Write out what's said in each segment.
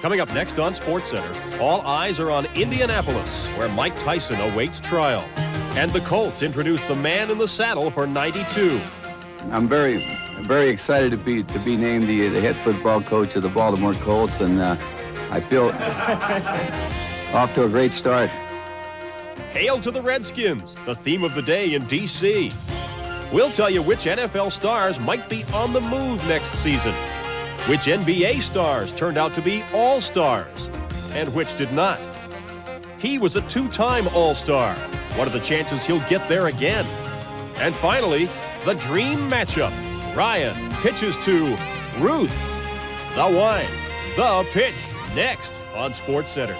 Coming up next on SportsCenter, all eyes are on Indianapolis, where Mike Tyson awaits trial. And the Colts introduce the man in the saddle for 92. I'm very excited to be named the head football coach of the Baltimore Colts, and I feel off to a great start. Hail to the Redskins, the theme of the day in D.C. We'll tell you which NFL stars might be on the move next season, which NBA stars turned out to be all-stars, and which did not. He was a two-time all-star. What are the chances he'll get there again? And finally, the dream matchup. Ryan pitches to Ruth. The wine, the pitch, next on SportsCenter.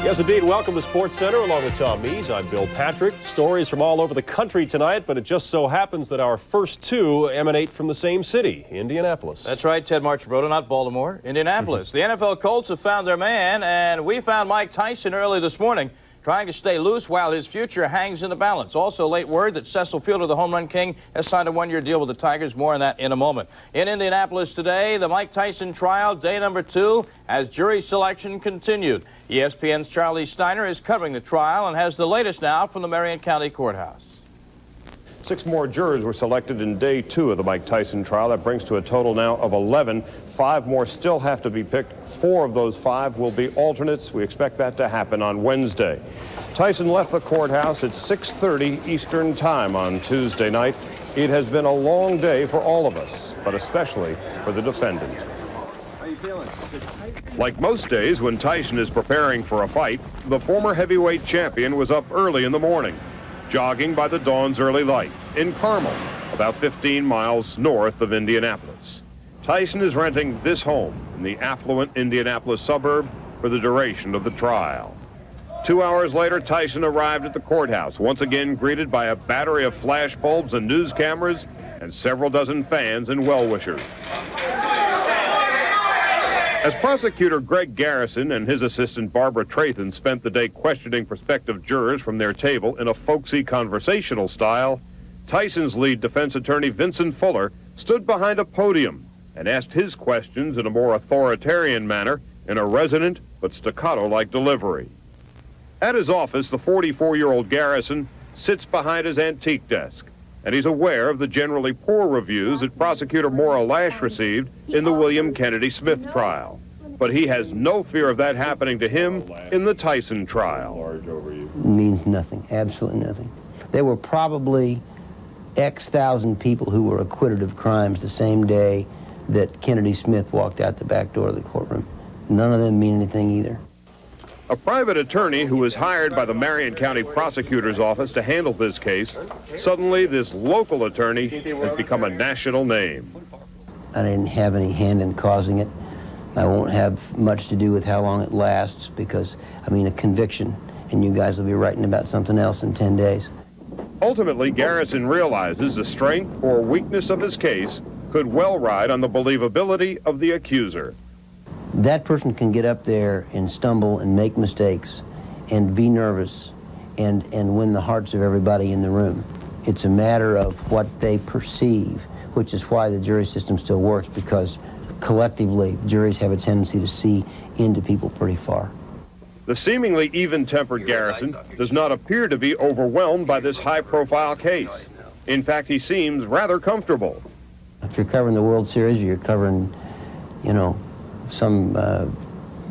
Yes, indeed. Welcome to SportsCenter along with Tom Mees. I'm Bill Patrick. Stories from all over the country tonight, but it just so happens that our first two emanate from the same city, Indianapolis. That's right, Ted Marchibroda, not Baltimore, Indianapolis. The NFL Colts have found their man, and we found Mike Tyson early this morning trying to stay loose while his future hangs in the balance. Also, late word that Cecil Fielder, the home run king, has signed a one-year deal with the Tigers. More on that in a moment. In Indianapolis today, the Mike Tyson trial, day number 2, as jury selection continued. ESPN's Charlie Steiner is covering the trial and has the latest now from the Marion County Courthouse. 6 more jurors were selected in day 2 of the Mike Tyson trial. That brings to a total now of 11. 5 more still have to be picked. 4 of those 5 will be alternates. We expect that to happen on Wednesday. Tyson left the courthouse at 6:30 Eastern Time on Tuesday night. It has been a long day for all of us, but especially for the defendant. How you feeling? Like most days when Tyson is preparing for a fight, the former heavyweight champion was up early in the morning, jogging by the dawn's early light in Carmel, about 15 miles north of Indianapolis. Tyson is renting this home in the affluent Indianapolis suburb for the duration of the trial. 2 hours later, Tyson arrived at the courthouse, once again greeted by a battery of flash bulbs and news cameras and several dozen fans and well-wishers. As prosecutor Greg Garrison and his assistant Barbara Trathan spent the day questioning prospective jurors from their table in a folksy conversational style, Tyson's lead defense attorney Vincent Fuller stood behind a podium and asked his questions in a more authoritarian manner in a resonant but staccato-like delivery. At his office, the 44-year-old Garrison sits behind his antique desk, and he's aware of the generally poor reviews that prosecutor Maura Lash received in the William Kennedy Smith trial. But he has no fear of that happening to him in the Tyson trial. Means nothing, absolutely nothing. There were probably X thousand people who were acquitted of crimes the same day that Kennedy Smith walked out the back door of the courtroom. None of them mean anything either. A private attorney who was hired by the Marion County Prosecutor's Office to handle this case, suddenly this local attorney has become a national name. I didn't have any hand in causing it. I won't have much to do with how long it lasts because, I mean, a conviction, and you guys will be writing about something else in 10 days. Ultimately, Garrison realizes the strength or weakness of his case could well ride on the believability of the accuser. That person can get up there and stumble and make mistakes and be nervous and win the hearts of everybody in the room. It's a matter of what they perceive, which is why the jury system still works, because collectively juries have a tendency to see into people pretty far. The seemingly even-tempered Garrison does not appear to be overwhelmed by this high-profile case. In fact, he seems rather comfortable. If you're covering the World Series or you're covering, you know, some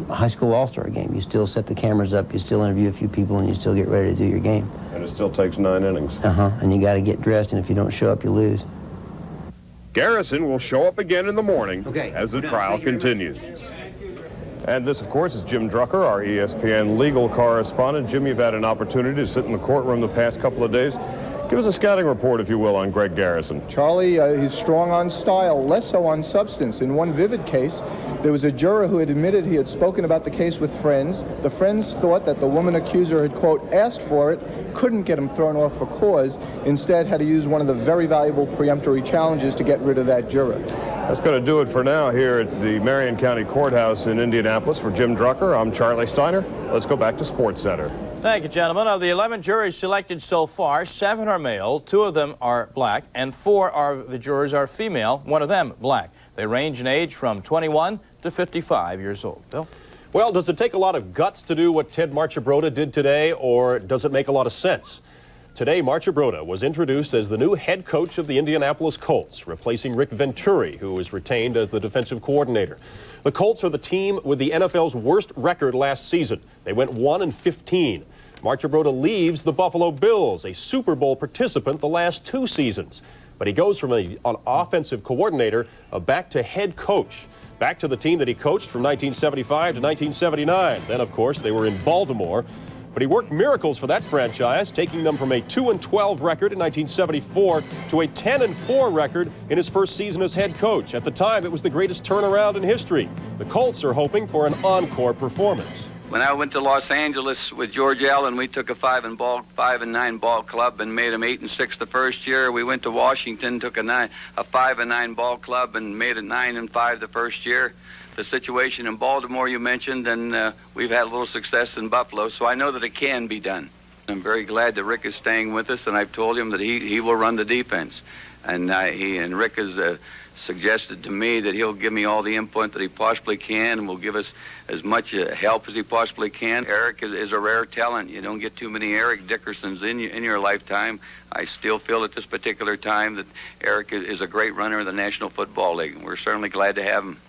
high school all-star game, you still set the cameras up, you still interview a few people, and you still get ready to do your game. And it still takes 9 innings. And you got to get dressed, and if you don't show up, you lose. Garrison will show up again in the morning as the trial continues. And this, of course, is Jim Drucker, our ESPN legal correspondent. Jim, you've had an opportunity to sit in the courtroom the past couple of days. Give us a scouting report, if you will, on Greg Garrison. Charlie, he's strong on style, less so on substance. In one vivid case, there was a juror who had admitted he had spoken about the case with friends. The friends thought that the woman accuser had, quote, asked for it, couldn't get him thrown off for cause, instead had to use one of the very valuable preemptory challenges to get rid of that juror. That's going to do it for now here at the Marion County Courthouse in Indianapolis. For Jim Drucker, I'm Charlie Steiner. Let's go back to SportsCenter. Thank you, gentlemen. Of the 11 juries selected so far, 7 are male, 2 of them are black, and 4 of the jurors are female, 1 of them black. They range in age from 21 to 55 years old. Bill? Well, does it take a lot of guts to do what Ted Marchibroda did today, or does it make a lot of sense? Today, Marchibroda was introduced as the new head coach of the Indianapolis Colts, replacing Rick Venturi, who was retained as the defensive coordinator. The Colts are the team with the NFL's worst record last season. They went 1-15. Marchibroda leaves the Buffalo Bills, a Super Bowl participant the last 2 seasons. But he goes from an offensive coordinator back to head coach, back to the team that he coached from 1975 to 1979. Then, of course, they were in Baltimore. But he worked miracles for that franchise, taking them from a 2-12 record in 1974 to a 10-4 record in his first season as head coach. At the time, it was the greatest turnaround in history. The Colts are hoping for an encore performance. When I went to Los Angeles with George Allen, we took a 5-9 ball club and made them 8-6 the first year. We went to Washington, took a 5-9 ball club and made it 9-5 the first year. The situation in Baltimore you mentioned, and we've had a little success in Buffalo, so I know that it can be done. I'm very glad that Rick is staying with us, and I've told him that he will run the defense. And Rick has suggested to me that he'll give me all the input that he possibly can and will give us as much help as he possibly can. Eric is a rare talent. You don't get too many Eric Dickersons in your lifetime. I still feel at this particular time that Eric is a great runner in the National Football League, and we're certainly glad to have him.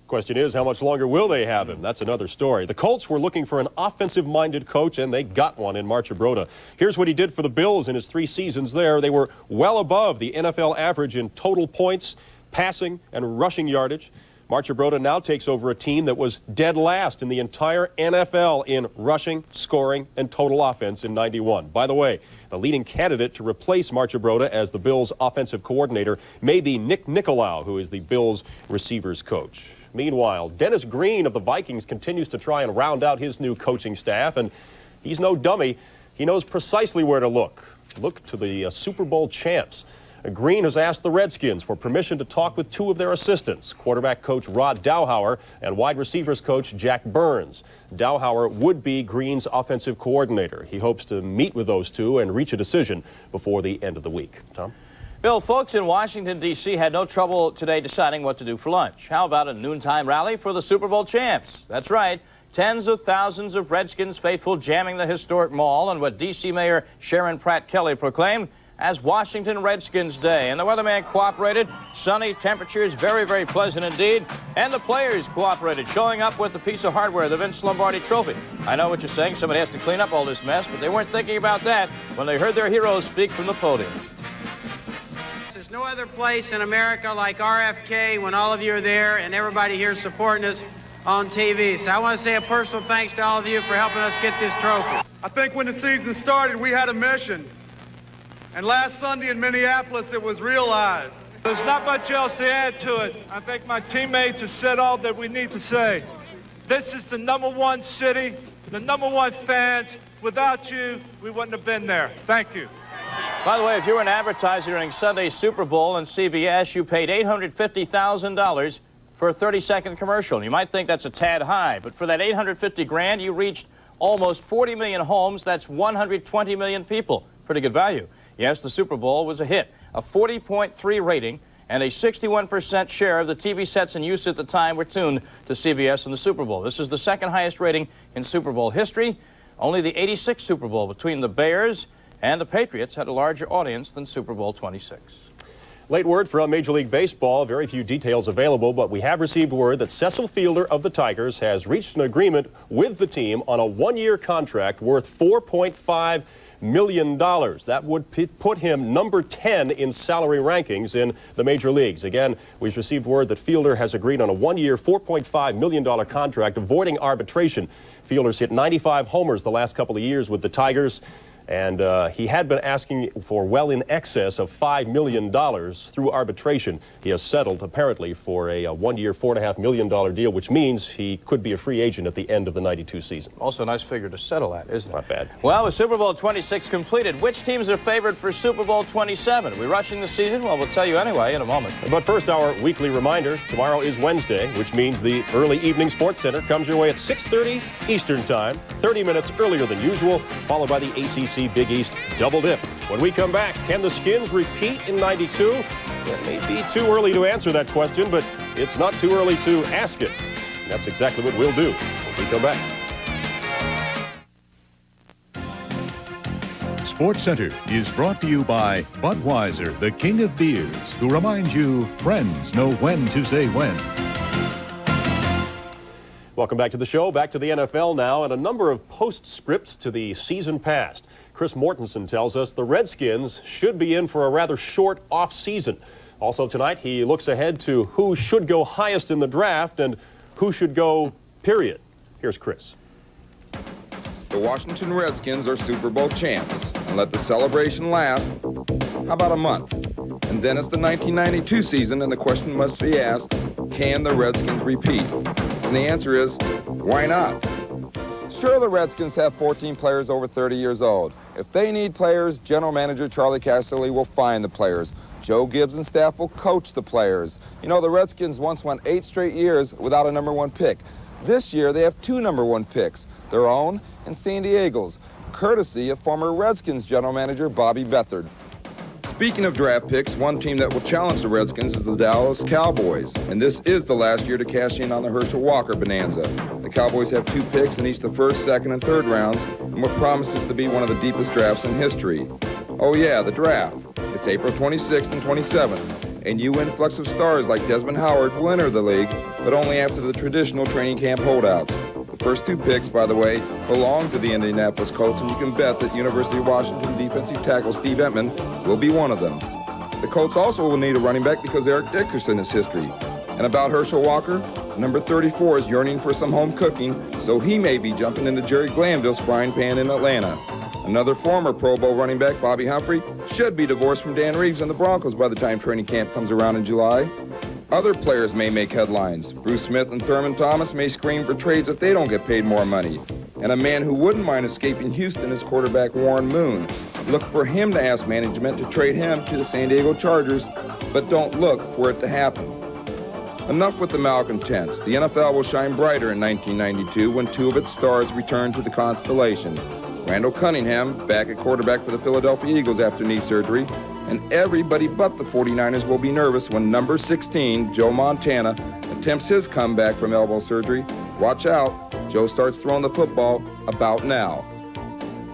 Question is, how much longer will they have him? That's another story. The Colts were looking for an offensive-minded coach, and they got one in Marchibroda. Here's what he did for the Bills in his 3 seasons there. They were well above the NFL average in total points, passing, and rushing yardage. Marchibroda now takes over a team that was dead last in the entire NFL in rushing, scoring, and total offense in '91. By the way, the leading candidate to replace Marchibroda as the Bills' offensive coordinator may be Nick Nicolau, who is the Bills' receivers coach. Meanwhile, Dennis Green of the Vikings continues to try and round out his new coaching staff, and he's no dummy. He knows precisely where to look. Look to the Super Bowl champs. Green has asked the Redskins for permission to talk with 2 of their assistants, quarterback coach Rod Dowhauer and wide receivers coach Jack Burns. Dowhauer would be Green's offensive coordinator. He hopes to meet with those 2 and reach a decision before the end of the week. Tom? Bill, folks in Washington, D.C. had no trouble today deciding what to do for lunch. How about a noontime rally for the Super Bowl champs? That's right. Tens of thousands of Redskins faithful jamming the historic mall on what D.C. Mayor Sharon Pratt Kelly proclaimed as Washington Redskins Day. And the weatherman cooperated. Sunny temperatures, very, very pleasant indeed. And the players cooperated, showing up with a piece of hardware, the Vince Lombardi Trophy. I know what you're saying. Somebody has to clean up all this mess, but they weren't thinking about that when they heard their heroes speak from the podium. There's no other place in America like RFK when all of you are there and everybody here supporting us on TV. So I want to say a personal thanks to all of you for helping us get this trophy. I think when the season started, we had a mission. And last Sunday in Minneapolis, it was realized. There's not much else to add to it. I think my teammates have said all that we need to say. This is the #1 city, the #1 fans. Without you, we wouldn't have been there. Thank you. By the way, if you were an advertiser during Sunday's Super Bowl on CBS, you paid $850,000 for a 30-second commercial. You might think that's a tad high, but for that $850,000, you reached almost 40 million homes. That's 120 million people. Pretty good value. Yes, the Super Bowl was a hit, a 40.3 rating, and a 61% share of the TV sets in use at the time were tuned to CBS in the Super Bowl. This is the second highest rating in Super Bowl history. Only the '86 Super Bowl between the Bears and the Patriots had a larger audience than Super Bowl 26. Late word from Major League Baseball. Very few details available, but we have received word that Cecil Fielder of the Tigers has reached an agreement with the team on a 1-year contract worth $4.5 million. That would put him number 10 in salary rankings in the major leagues. Again, we've received word that Fielder has agreed on a 1-year, $4.5 million contract, avoiding arbitration. Fielder's hit 95 homers the last couple of years with the Tigers, and he had been asking for well in excess of $5 million through arbitration. He has settled, apparently, for a 1-year, $4.5 million deal, which means he could be a free agent at the end of the '92 season. Also a nice figure to settle at, isn't it? Not bad. Well, with Super Bowl 26 completed, which teams are favored for Super Bowl 27? Are we rushing the season? Well, we'll tell you anyway in a moment. But first, our weekly reminder. Tomorrow is Wednesday, which means the early evening SportsCenter comes your way at 6:30 Eastern Time, 30 minutes earlier than usual, followed by the ACC Big East Double Dip. When we come back, can the Skins repeat in '92? It may be too early to answer that question, but it's not too early to ask it. And that's exactly what we'll do when we come back. SportsCenter is brought to you by Budweiser, the king of beers, who reminds you friends know when to say when. Welcome back to the show. Back to the NFL now, and a number of postscripts to the season past. Chris Mortensen tells us the Redskins should be in for a rather short off-season. Also tonight, he looks ahead to who should go highest in the draft and who should go, period. Here's Chris. The Washington Redskins are Super Bowl champs, and let the celebration last, how about a month? And then it's the 1992 season, and the question must be asked, can the Redskins repeat? And the answer is, why not? Sure, the Redskins have 14 players over 30 years old. If they need players, General Manager Charlie Casserly will find the players. Joe Gibbs and staff will coach the players. You know, the Redskins once went 8 straight years without a #1 pick. This year, they have 2 #1 picks, their own and San Diego's, courtesy of former Redskins general manager Bobby Beathard. Speaking of draft picks, one team that will challenge the Redskins is the Dallas Cowboys, and this is the last year to cash in on the Herschel Walker bonanza. The Cowboys have 2 picks in each the first, second, and third rounds, and what promises to be one of the deepest drafts in history. Oh yeah, the draft. It's April 26th and 27th. A new influx of stars like Desmond Howard will enter the league, but only after the traditional training camp holdouts. The first 2 picks, by the way, belong to the Indianapolis Colts, and you can bet that University of Washington defensive tackle Steve Entman will be one of them. The Colts also will need a running back because Eric Dickerson is history. And about Herschel Walker, number 34 is yearning for some home cooking, so he may be jumping into Jerry Glanville's frying pan in Atlanta. Another former Pro Bowl running back, Bobby Humphrey, should be divorced from Dan Reeves and the Broncos by the time training camp comes around in July. Other players may make headlines. Bruce Smith and Thurman Thomas may scream for trades if they don't get paid more money. And a man who wouldn't mind escaping Houston is quarterback Warren Moon. Look for him to ask management to trade him to the San Diego Chargers, but don't look for it to happen. Enough with the malcontents. The NFL will shine brighter in 1992 when 2 of its stars return to the constellation. Randall Cunningham, back at quarterback for the Philadelphia Eagles after knee surgery, and everybody but the 49ers will be nervous when number 16, Joe Montana, attempts his comeback from elbow surgery. Watch out, Joe starts throwing the football about now.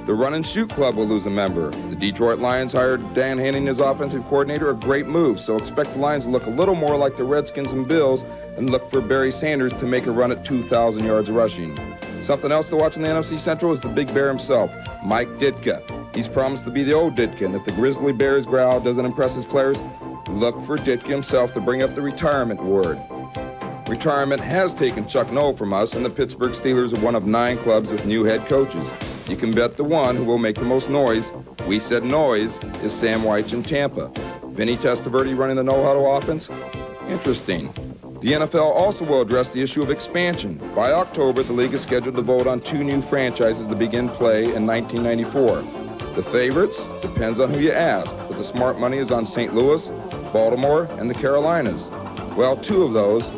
The Run and Shoot Club will lose a member. The Detroit Lions hired Dan Henning as offensive coordinator, a great move, so expect the Lions to look a little more like the Redskins and Bills and look for Barry Sanders to make a run at 2,000 yards rushing. Something else to watch in the NFC Central is the Big Bear himself, Mike Ditka. He's promised to be the old Ditka, and if the Grizzly Bears growl doesn't impress his players, look for Ditka himself to bring up the retirement word. Retirement has taken Chuck Noll from us, and the Pittsburgh Steelers are one of 9 clubs with new head coaches. You can bet the one who will make the most noise, we said noise, is Sam Wyche in Tampa. Vinny Testaverde running the no-huddle offense? Interesting. The NFL also will address the issue of expansion. By October, the league is scheduled to vote on 2 new franchises to begin play in 1994. The favorites? Depends on who you ask, but the smart money is on St. Louis, Baltimore, and the Carolinas. Well, 2 of those,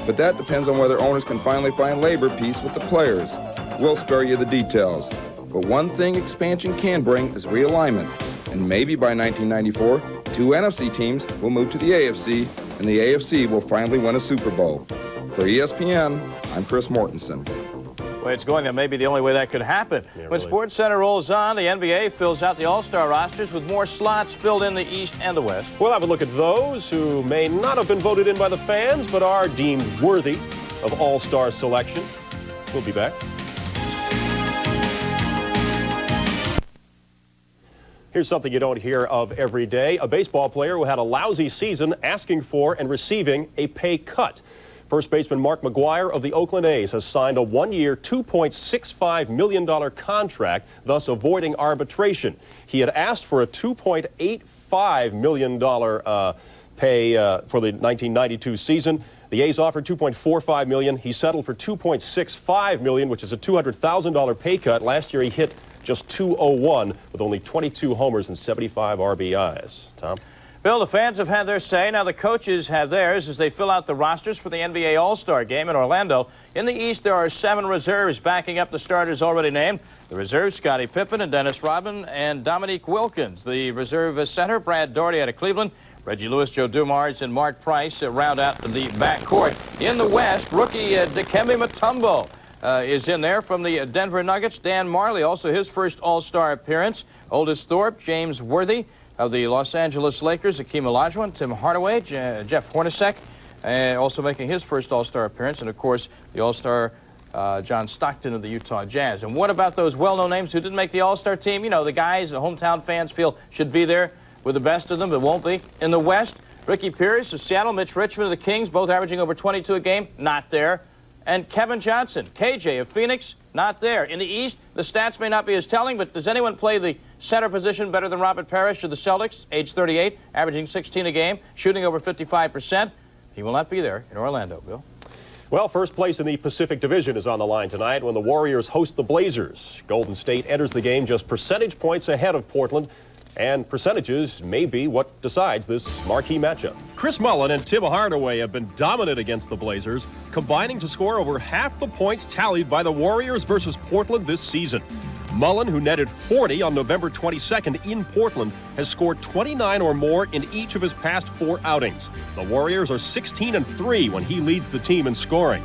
but that depends on whether owners can finally find labor peace with the players. We'll spare you the details. But one thing expansion can bring is realignment. And maybe by 1994, 2 NFC teams will move to the AFC, and the AFC will finally win a Super Bowl. For ESPN, I'm Chris Mortensen. The way it's going, that may be the only way that could happen. Yeah, when really. SportsCenter rolls on, the NBA fills out the All-Star rosters with more slots filled in the East and the West. We'll have a look at those who may not have been voted in by the fans, but are deemed worthy of All-Star selection. We'll be back. Here's something you don't hear of every day. A baseball player who had a lousy season asking for and receiving a pay cut. First baseman Mark McGwire of the Oakland A's has signed a 1-year, $2.65 million contract, thus avoiding arbitration. He had asked for a $2.85 million pay for the 1992 season. The A's offered $2.45 million. He settled for $2.65 million, which is a $200,000 pay cut. Last year he hit just .201 with only 22 homers and 75 RBIs. Tom? Bill, the fans have had their say. Now the coaches have theirs as they fill out the rosters for the NBA All-Star Game in Orlando. In the East, there are 7 reserves backing up the starters already named. The reserves, Scottie Pippen and Dennis Rodman and Dominique Wilkins. The reserve center, Brad Daugherty out of Cleveland. Reggie Lewis, Joe Dumars, and Mark Price round out the backcourt. In the West, rookie Dikembe Mutombo is in there from the Denver Nuggets. Dan Marley, also his first All-Star appearance. Oldest Thorpe, James Worthy of the Los Angeles Lakers, Akeem Olajuwon, Tim Hardaway, Jeff Hornacek, also making his first All-Star appearance, and of course the All-Star John Stockton of the Utah Jazz. And what about those well-known names who didn't make the All-Star team? You know, the guys the hometown fans feel should be there with the best of them, but won't be. In the West, Ricky Pierce of Seattle, Mitch Richmond of the Kings, both averaging over 22 a game, not there. And Kevin Johnson, KJ of Phoenix, not there. In the East, the stats may not be as telling, but does anyone play the center position better than Robert Parrish of the Celtics, age 38, averaging 16 a game, shooting over 55%? He will not be there in Orlando, Bill. Well, first place in the Pacific Division is on the line tonight when the Warriors host the Blazers. Golden State enters the game just percentage points ahead of Portland, and percentages may be what decides this marquee matchup. Chris Mullin and Tim Hardaway have been dominant against the Blazers, combining to score over half the points tallied by the Warriors versus Portland this season. Mullin, who netted 40 on November 22nd in Portland, has scored 29 or more in each of his past 4 outings. The Warriors are 16-3 when he leads the team in scoring.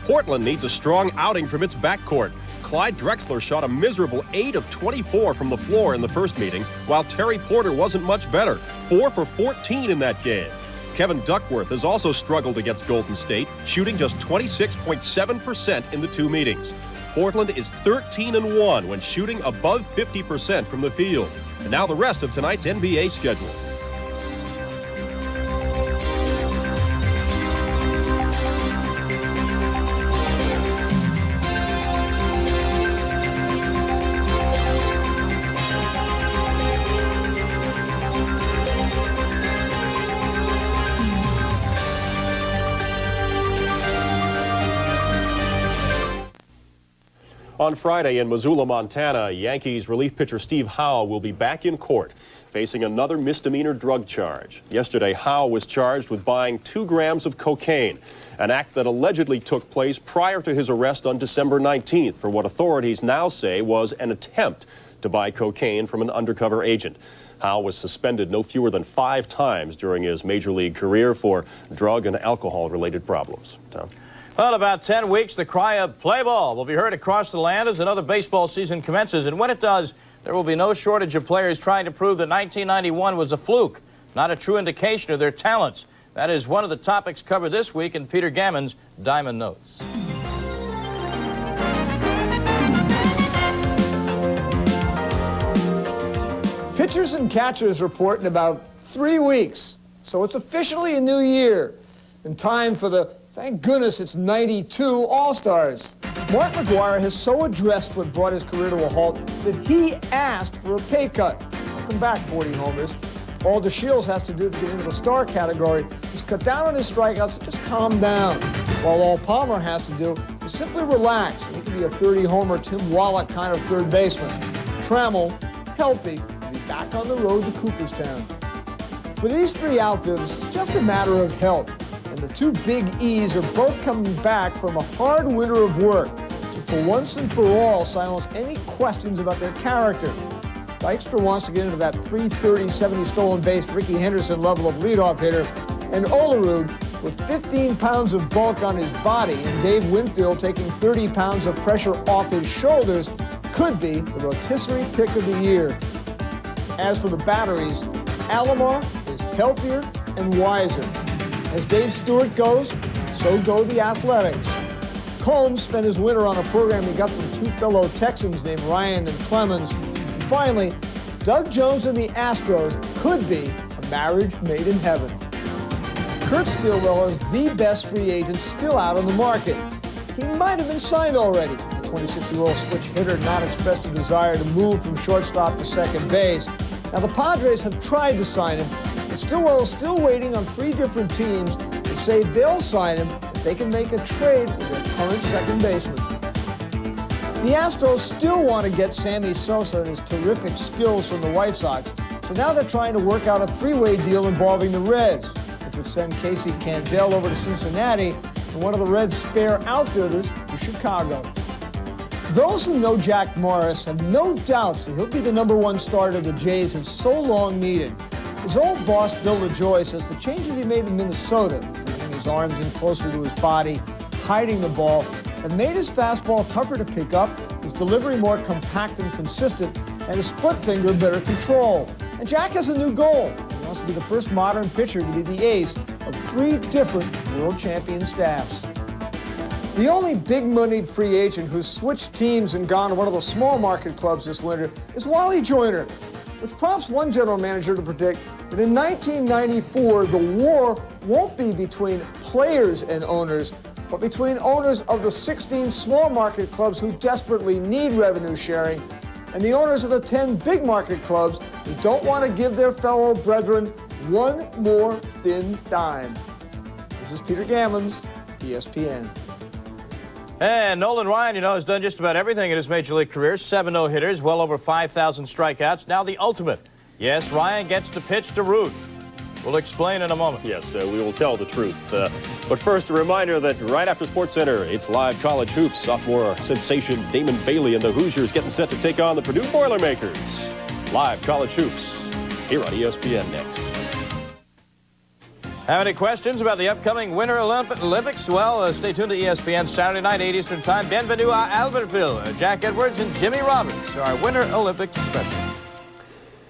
Portland needs a strong outing from its backcourt. Clyde Drexler shot a miserable 8 of 24 from the floor in the first meeting, while Terry Porter wasn't much better, 4 for 14 in that game. Kevin Duckworth has also struggled against Golden State, shooting just 26.7% in the 2 meetings. Portland is 13-1 when shooting above 50% from the field. And now the rest of tonight's NBA schedule. On Friday in Missoula, Montana, Yankees relief pitcher Steve Howe will be back in court facing another misdemeanor drug charge. Yesterday, Howe was charged with buying 2 grams of cocaine, an act that allegedly took place prior to his arrest on December 19th for what authorities now say was an attempt to buy cocaine from an undercover agent. Howe was suspended no fewer than 5 times during his major league career for drug and alcohol-related problems. Tom? Well, in about 10 weeks, the cry of play ball will be heard across the land as another baseball season commences. And when it does, there will be no shortage of players trying to prove that 1991 was a fluke, not a true indication of their talents. That is one of the topics covered this week in Peter Gammons' Diamond Notes. Pitchers and catchers report in about 3 weeks. So it's officially a new year and time for the, thank goodness it's 92 All-Stars. Mark McGwire has so addressed what brought his career to a halt that he asked for a pay cut. Welcome back, 40 homers. All DeShields has to do to get into the star category is cut down on his strikeouts and just calm down. While all Palmer has to do is simply relax. He can be a 30-homer Tim Wallach kind of third baseman. Trammell, healthy, will be back on the road to Cooperstown. For these 3 outfielders, it's just a matter of health. And the 2 big E's are both coming back from a hard winter of work to, for once and for all, silence any questions about their character. Dykstra wants to get into that 330, 70 stolen base Ricky Henderson level of leadoff hitter, and Olerud, with 15 pounds of bulk on his body and Dave Winfield taking 30 pounds of pressure off his shoulders, could be the rotisserie pick of the year. As for the batteries, Alomar is healthier and wiser. As Dave Stewart goes, so go the Athletics. Combs spent his winter on a program he got from 2 fellow Texans named Ryan and Clemens. And finally, Doug Jones and the Astros could be a marriage made in heaven. Kurt Stillwell is the best free agent still out on the market. He might have been signed already. The 26-year-old switch hitter not expressed a desire to move from shortstop to second base. Now, the Padres have tried to sign him, but Stillwell is still waiting on 3 different teams that say they'll sign him if they can make a trade with their current second baseman. The Astros still want to get Sammy Sosa and his terrific skills from the White Sox, So now they're trying to work out a three-way deal involving the Reds, which would send Casey Candaele over to Cincinnati and one of the Reds' spare outfielders to Chicago. Those who know Jack Morris have no doubts that he'll be the #1 starter the Jays have so long needed. His old boss, Bill LaJoy, says the changes he made in Minnesota, bringing his arms in closer to his body, hiding the ball, have made his fastball tougher to pick up, his delivery more compact and consistent, and his split finger better control. And Jack has a new goal. He wants to be the first modern pitcher to be the ace of 3 different world champion staffs. The only big-moneyed free agent who's switched teams and gone to one of the small market clubs this winter is Wally Joyner, which prompts one general manager to predict that in 1994, the war won't be between players and owners, but between owners of the 16 small market clubs who desperately need revenue sharing and the owners of the 10 big market clubs who don't want to give their fellow brethren one more thin dime. This is Peter Gammons, ESPN. And Nolan Ryan, you know, has done just about everything in his Major League career. 7 no-hitters, well over 5,000 strikeouts. Now the ultimate. Yes, Ryan gets to pitch to Ruth. We'll explain in a moment. Yes, we will tell the truth. But first, a reminder that right after SportsCenter, it's live college hoops. Sophomore sensation Damon Bailey and the Hoosiers getting set to take on the Purdue Boilermakers. Live college hoops here on ESPN next. Have any questions about the upcoming Winter Olympics? Well, stay tuned to ESPN Saturday night, 8 Eastern Time. Bienvenue à Albertville. Jack Edwards and Jimmy Roberts, our Winter Olympics special.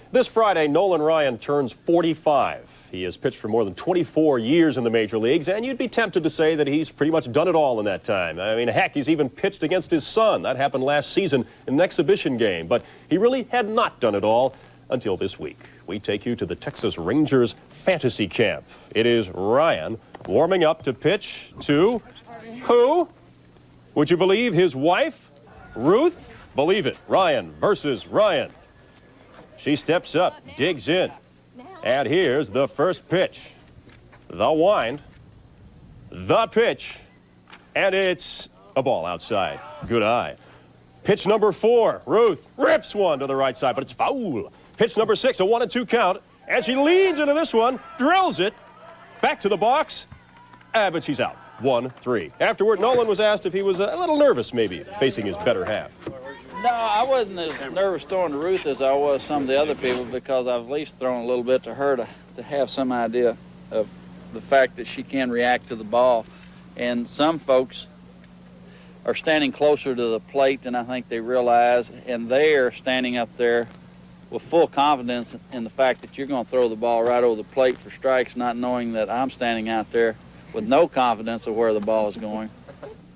This Friday, Nolan Ryan turns 45. He has pitched for more than 24 years in the major leagues, and you'd be tempted to say that he's pretty much done it all in that time. I mean, heck, he's even pitched against his son. That happened last season in an exhibition game. But he really had not done it all until this week. We take you to the Texas Rangers fantasy camp. It is Ryan warming up to pitch to who? Would you believe his wife, Ruth? Believe it. Ryan versus Ryan. She steps up, digs in, and here's the first pitch. The wind, the pitch, and it's a ball outside. Good eye. Pitch number 4, Ruth rips one to the right side, but it's foul. Pitch number 6, a 1-2 count, and she leans into this one, drills it, back to the box, but she's out. 1-3. Afterward, Nolan was asked if he was a little nervous, maybe, facing his better half. No, I wasn't as nervous throwing to Ruth as I was some of the other people, because I've at least thrown a little bit to her to have some idea of the fact that she can react to the ball. And some folks are standing closer to the plate than I think they realize, and they're standing up there with full confidence in the fact that you're going to throw the ball right over the plate for strikes, not knowing that I'm standing out there with no confidence of where the ball is going.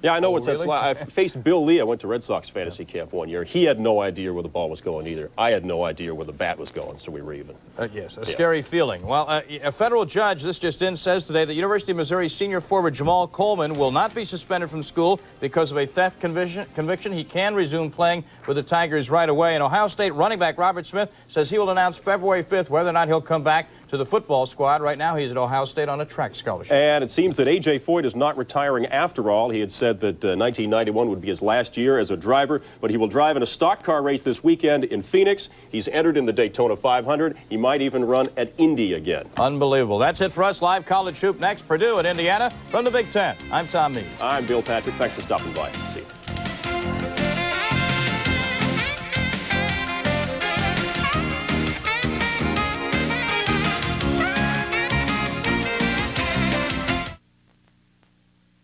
Yeah, I know what's really? that. I faced Bill Lee. I went to Red Sox fantasy camp one year. He had no idea where the ball was going either. I had no idea where the bat was going, so we were even. Yes, a scary feeling. Well, a federal judge, this just in, says today that University of Missouri senior forward Jamal Coleman will not be suspended from school because of a theft conviction. He can resume playing with the Tigers right away. And Ohio State running back Robert Smith says he will announce February 5th whether or not he'll come back to the football squad. Right now, he's at Ohio State on a track scholarship. And it seems that A.J. Foyt is not retiring after all. He had said that 1991 would be his last year as a driver, but he will drive in a stock car race this weekend in Phoenix. He's entered in the Daytona 500. He might even run at Indy again. Unbelievable. That's it for us. Live college hoop next. Purdue at Indiana from the Big Ten. I'm Tom Mees. I'm Bill Patrick. Thanks for stopping by. See you.